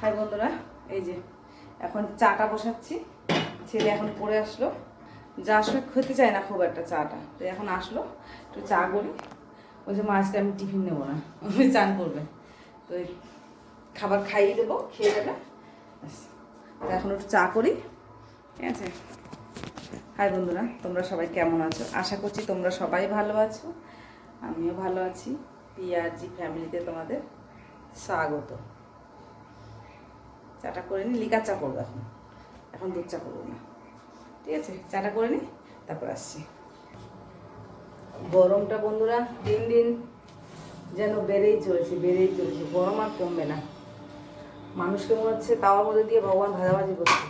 High বন্ধুরা, এই যে এখন চাটা বসাচ্ছি। ছেলে এখন পড়ে আসলো, যার সময় খেতে চায় না খুব একটা চাটা, তো এখন আসলো একটু চা করি। ওই যে মাছটা আমি টিফিন নেবো না, ওই চান করবে, তো খাবার খাইয়ে দেবো, খেয়ে দেবে। তো এখন একটু চা করি, ঠিক আছে। হাই বন্ধুরা, তোমরা সবাই কেমন আছো? আশা করছি তোমরা সবাই ভালো আছো, আমিও ভালো আছি। পিয়াজি ফ্যামিলিতে তোমাদের স্বাগত। চাটা করে নিই, লিকার চা করবো এখন, এখন দুধ চা করবো না, ঠিক আছে। চাটা করে নিই, তারপর আসছি। গরমটা বন্ধুরা দিন দিন যেন বেড়েই চলেছে, গরম আর কমবে না। মানুষকে মনে হচ্ছে তাওয়ার মধ্যে দিয়ে ভগবান ভাজাভাজি করছে।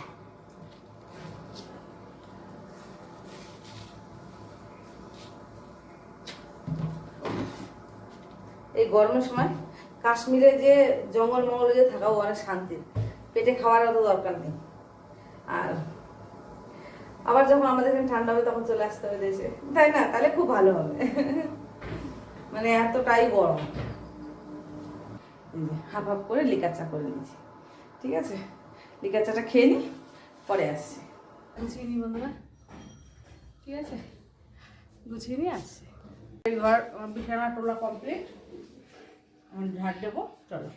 এই গরমের সময় কাশ্মীরে যে জঙ্গল মঙ্গলে যে থাকাও অনেক শান্তি, পেটে খাওয়ার অত দরকার নেই। আর আবার যখন আমাদের এখানে ঠান্ডা হবে তখন চলে আসতে হবে দেশে, তাই না? তাহলে খুব ভালো হবে। মানে এতটাই গরম। হাফ হাফ করে লিকার চা করে নিয়েছি, ঠিক আছে। লিকার চাটা খেয়ে নিই, পরে আসছি। গুছিয়ে নিই বন্ধুরা, ঠিক আছে, গুছিয়ে নিয়ে আসছি। এই ঘর বিছানা টোলা কমপ্লিট, এখন ঝাড় দেবো, চলো।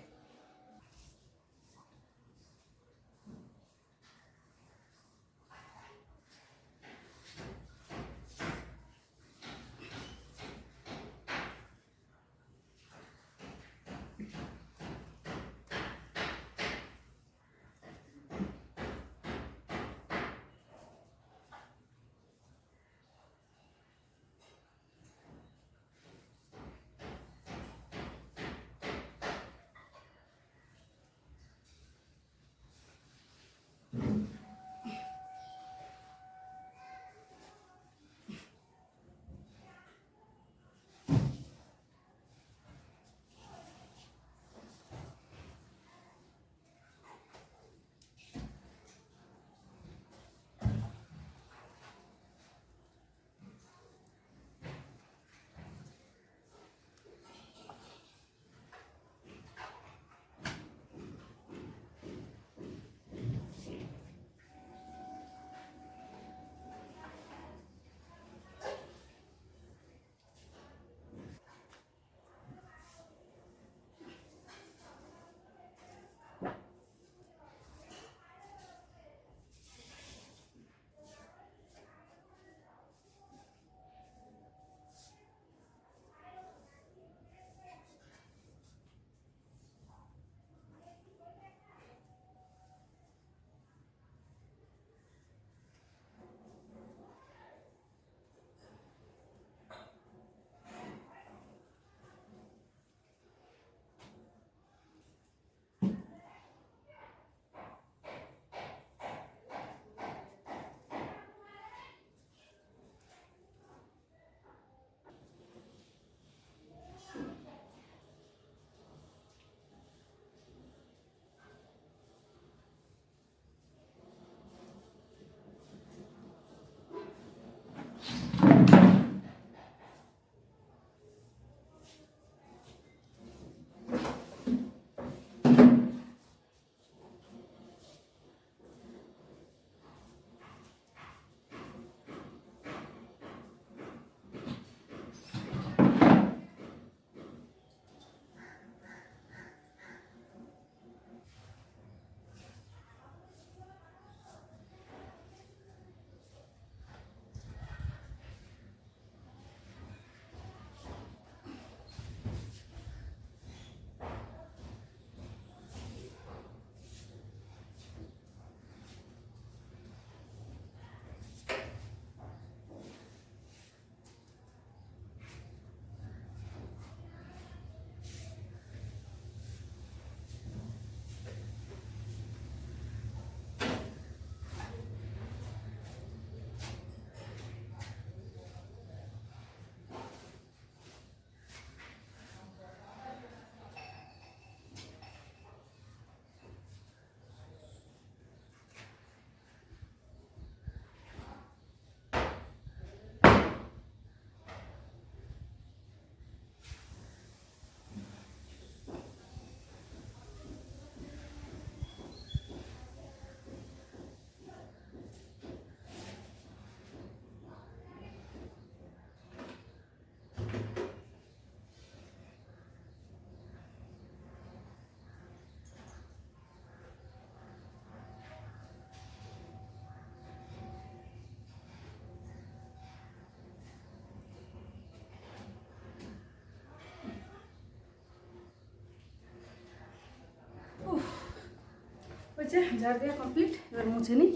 গেছে, ঝাড় দেওয়া কমপ্লিট, এবার মুছে নিই।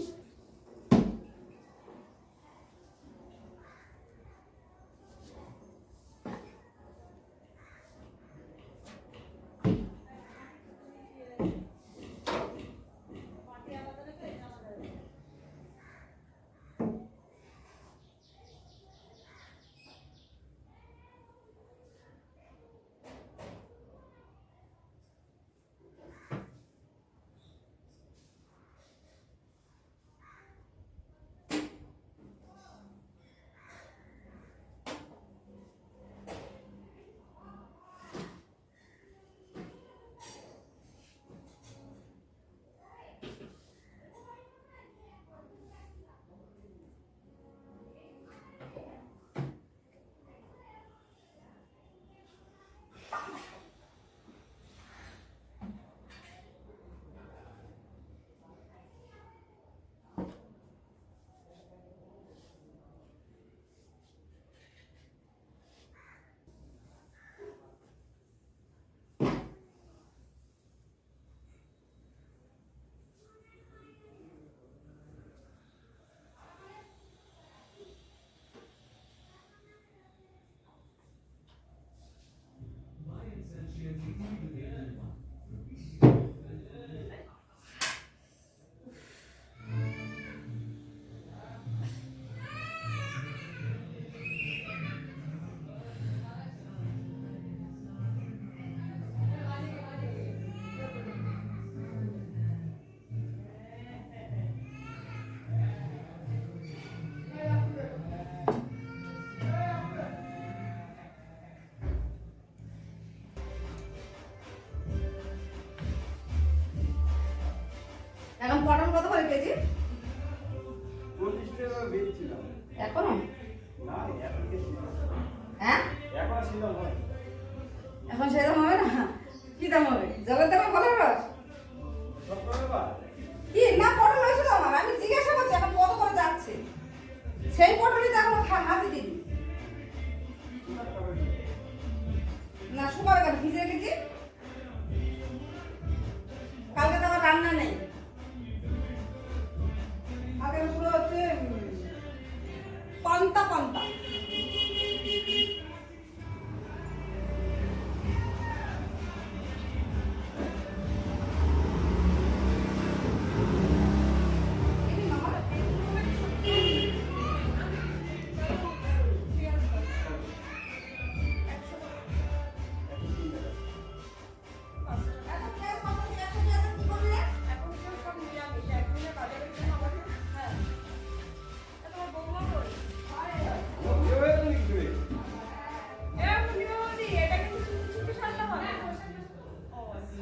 এখন পটল কত করে কেজি? 40 টাকা বেচছিলাম। এখনো? না, এখন কি ছিল? হ্যাঁ? এখন ছিল হয়। এখন সেরকম হবে না? কি দাম হবে? জলের দামে পটল রস? সব করে বা? কি না পটল হয়েছিল আমার, আমি জিজ্ঞাসা করছি এখন কত করে যাচ্ছে। সেই পটলই তো এখন হাতে দিবি না, শুকাবে কেন? ভিজে রেখেছি, কালকে তো আমার রান্না নেই। আগে পুরো হচ্ছে পান্তা পান্তা।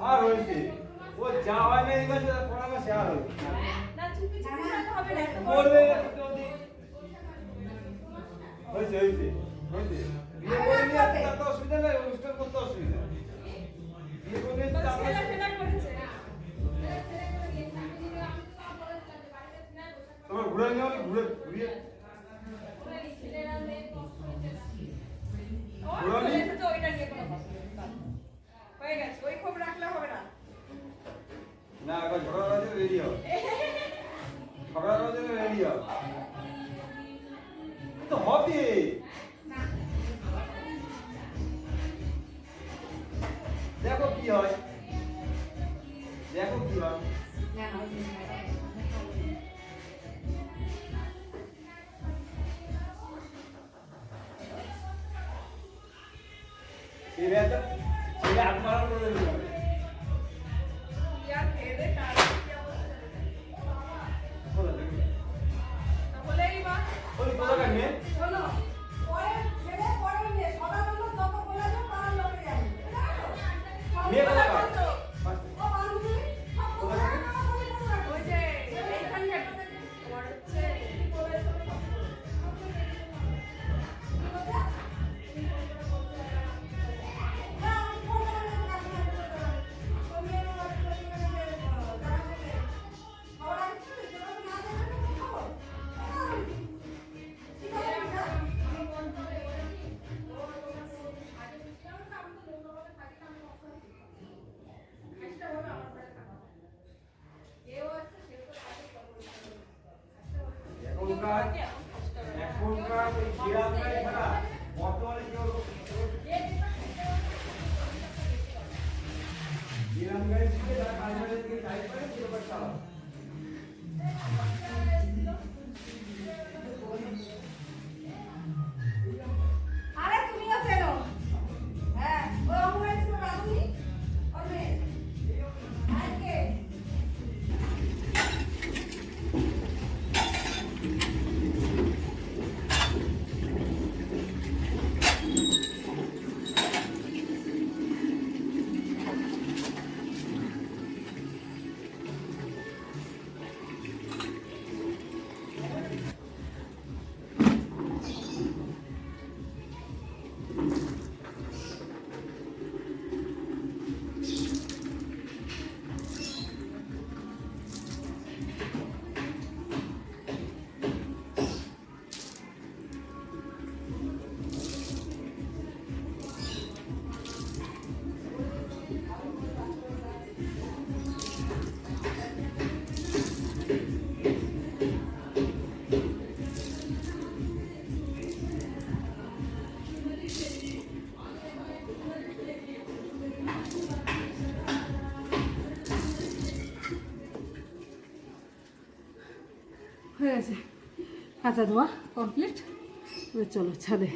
আর হয়েছে ও যা হয় না এই মাসে পড়া মাসে আর হয়েছে না চুপি চুপি রান্না হবে না, এত বড় বলবে হয়েছে হয়েছে হয়েছে বিয়ে করে নিয়ে আসতে তো অসুবিধা নেই, অনুষ্ঠান করতে অসুবিধা। বিয়ে করে নিয়ে আসতে ছেলে আপনার ফেলা করেছে। তোমার ঘুরে নিয়ে হলে ঘুরে ঘুরিয়ে ও চলে এসেছে, ওইটা নিয়ে কোনো কথা নেই। হয়ে গেছে, ওই খবর রাখলে হবে না। না একবার ঝগড়া বাজে রেডি হও, ঝগড়া বাজে রেডি হও, তো হবে। দেখো কি হয়, দেখো কি হয়। ছেলে আত্মার করে দেবে। কি আর খেয়ে দে, কার কি অবস্থা জানি না। তাহলেই বা ওই কোথাকার মেয়ে? শোনো, পরে ছেলে পরে মেয়ে, সবার জন্য যত বলে যাও তার লোকে যাবে। মেয়ে কোথাকার? ও বান্ধবী, সব কোথাকার? ওই যে এইখানকার তোমার হচ্ছে এখনকার ওই গ্রাম গাড়ি ছাড়া বর্তমানে কেউ গ্রাম গাড়ি থেকে তারা কাজবাজের দিকে টাইপ করে সেরকম চালাও। আরে তুমিও চেনো। হ্যাঁ, ওই অঙ্গনওয়াড়ি স্কুলের রাধুনি। ওর মেয়ে। আজকে। হয়ে গেছে, কাঁচা ধোয়া কমপ্লিট। এবার চলো ছাদে।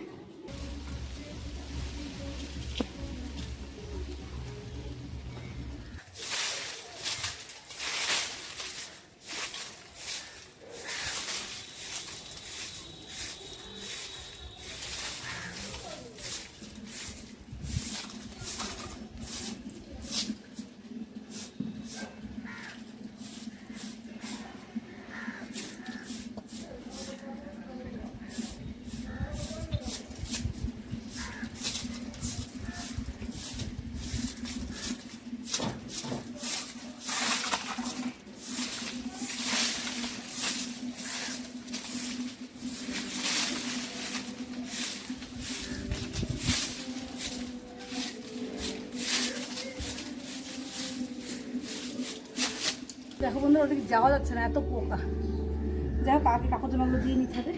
দেখো বন্ধুরা, ওদিকে যাওয়া যাচ্ছে না, এত পোকা। যাই হোক, আগে কাপড় জামাগুলো দিয়ে নিতে হবে।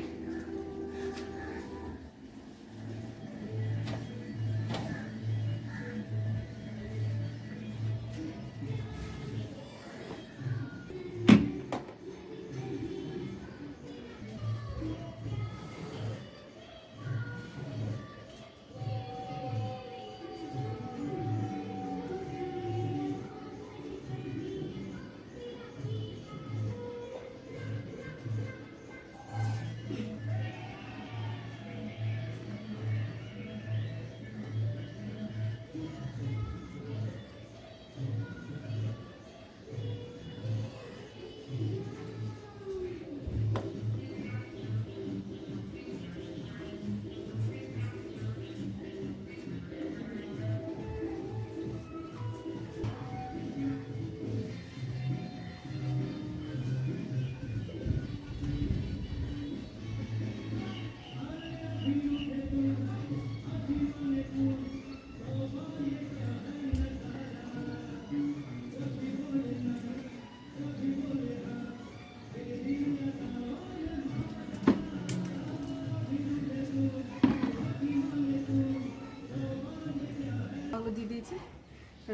দিয়ে দিয়েছি,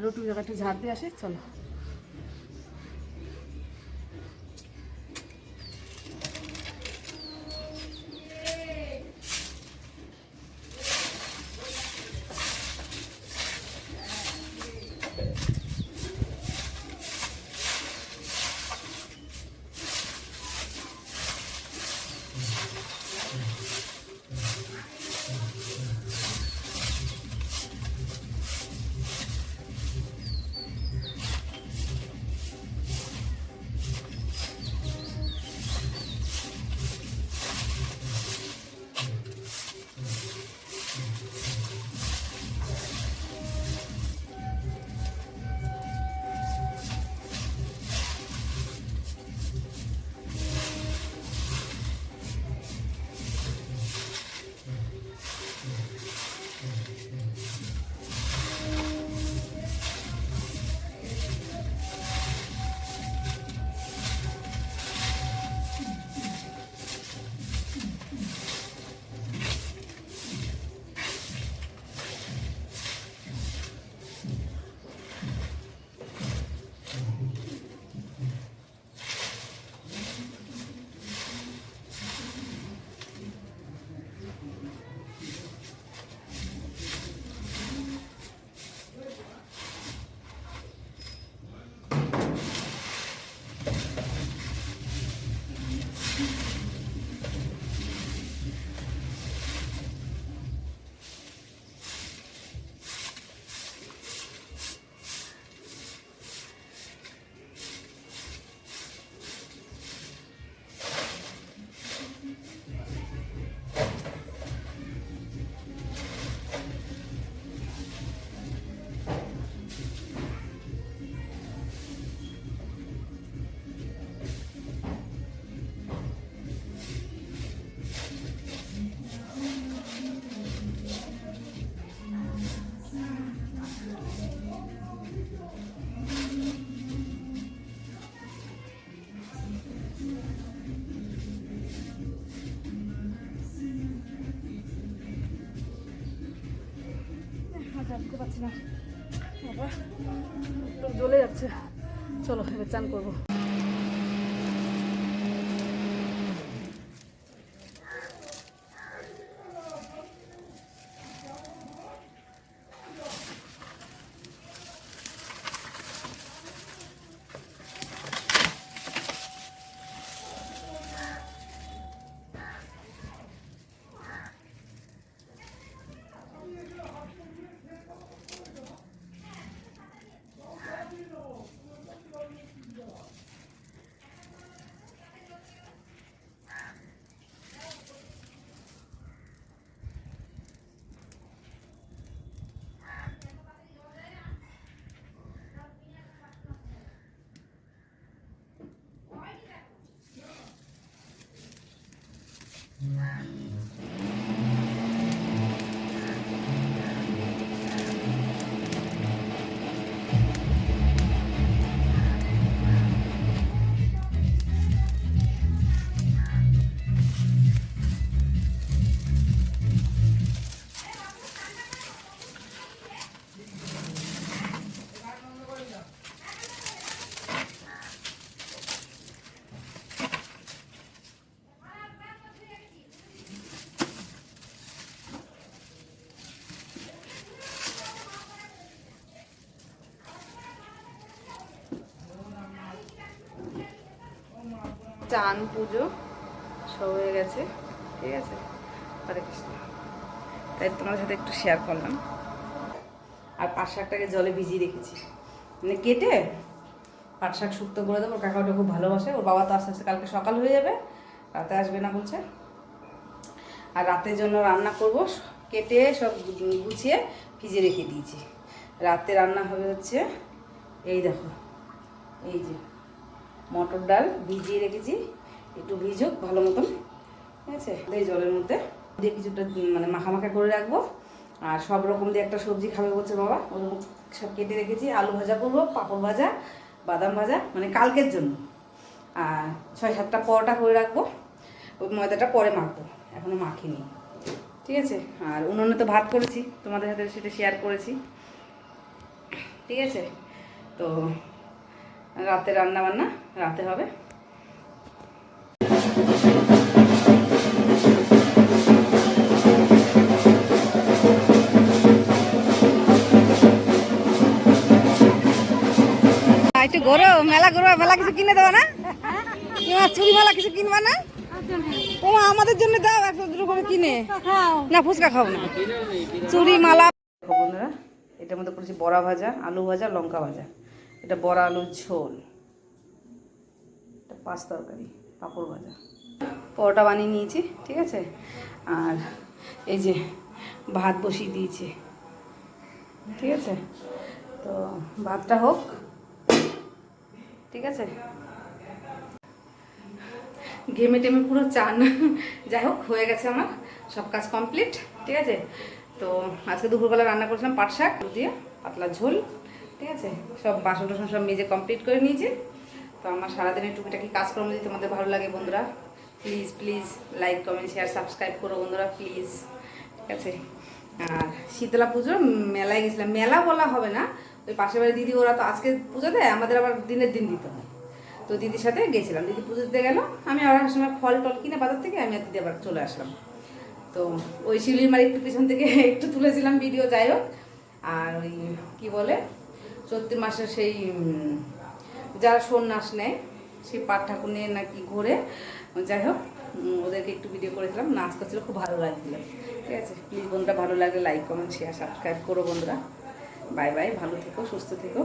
রুটি জায়গাটা ঝাড় দিয়ে আসে। চলো। না বাবা, তো জ্বলে যাচ্ছে। চলো এবার চান করবো। চান পুজো সব হয়ে গেছে, ঠিক আছে। হরে কৃষ্ণ। তাই তোমাদের সাথে একটু শেয়ার করলাম। আর পাট শাকটাকে জলে ভিজিয়ে রেখেছি, মানে কেটে পাট শাক শুক্তো করে দেবো। কাকা ওটা খুব ভালোবাসে। ওর বাবা তো আস্তে আস্তে কালকে সকাল হয়ে যাবে, রাতে আসবে না বলছে। আর রাতের জন্য রান্না করব, কেটে সব গুছিয়ে ভিজিয়ে রেখে দিয়েছি। রাতে রান্না হবে হচ্ছে এই দেখো, এই যে মটর ডাল ভিজিয়ে রেখেছি, একটু ভিজুক ভালো মতন, ঠিক আছে। এই জলের মধ্যে দিয়ে কিছুটা মানে মাখা করে রাখবো। আর সব রকম দিয়ে একটা সবজি খাবে বলছে বাবা, ওরকম সব কেটে রেখেছি। আলু ভাজা করবো, পাঁপড় ভাজা, বাদাম ভাজা, মানে কালকের জন্য। আর 6-7টা পরোটা করে রাখবো। ওই ময়দাটা পরে মাখবো, এখনও মাখিনি, ঠিক আছে। আর উনুনে তো ভাত করেছি, তোমাদের সাথে সেটা শেয়ার করেছি, ঠিক আছে। তো রাতে রান্না বান্না রাতে হবে। একটু গরম মেলা কিছু কিনে দেবো না? চুরি মেলা কিছু কিনবা না? ও আমাদের জন্য দাও 100 করে কিনে। না ফুচকা খাও না, চুরি মালা। বন্ধুরা, এটার মধ্যে করেছি বড়া ভাজা, আলু ভাজা, লঙ্কা ভাজা। এটা বড়া আলুর ঝোল, এটা 5 তরকারি, পাঁপড় ভাজা, পরোটা বানিয়ে নিয়েছি, ঠিক আছে। আর এই যে ভাত বসিয়ে দিয়েছি, ঠিক আছে। তো ভাতটা হোক, ঠিক আছে। ঘেমে টেমে পুরো চান, যাই হোক হয়ে গেছে আমার সব কাজ কমপ্লিট, ঠিক আছে। তো আজকে দুপুরবেলা রান্না করেছিলাম পাট শাক দিয়ে পাতলা ঝোল, ঠিক আছে। সব বাসন টাসন সব মেজে কমপ্লিট করে নিয়েছি। তো আমার সারাদিনের টুকিটাকি কাজকর্ম যদি তোমাদের ভালো লাগে বন্ধুরা, please like comment share subscribe করো বন্ধুরা, প্লিজ, ঠিক আছে। আর শীতলা পুজোর মেলায় গেছিলাম, মেলা বলা হবে না, ওই পাশের বাড়ি দিদি ওরা তো আজকে পুজো দেয়, আমাদের আবার দিনের দিন দিতে হয়। তো দিদির সাথে গেছিলাম, দিদি পুজো দিতে গেল, আমি আবার সময় ফল টল কিনে বাজার থেকে আমি আর দিদি আবার চলে আসলাম। তো ওই শিলির মারি একটু পিছন থেকে একটু তুলেছিলাম ভিডিও, যাই হোক। আর ওই কী বলে চৈত্র মাসে সেই যারা সন্ন্যাস নেয় সেই পাট ঠাকুর নিয়ে নাকি ঘুরে, যাই হোক ওদেরকে একটু ভিডিও করেছিলাম, নাচ করছিল, খুব ভালো লাগছিল, ঠিক আছে। প্লিজ বন্ধুরা ভালো লাগলে লাইক কমেন্ট শেয়ার সাবস্ক্রাইব করো বন্ধুরা। বাই বাই, ভালো থেকো, সুস্থ থেকো।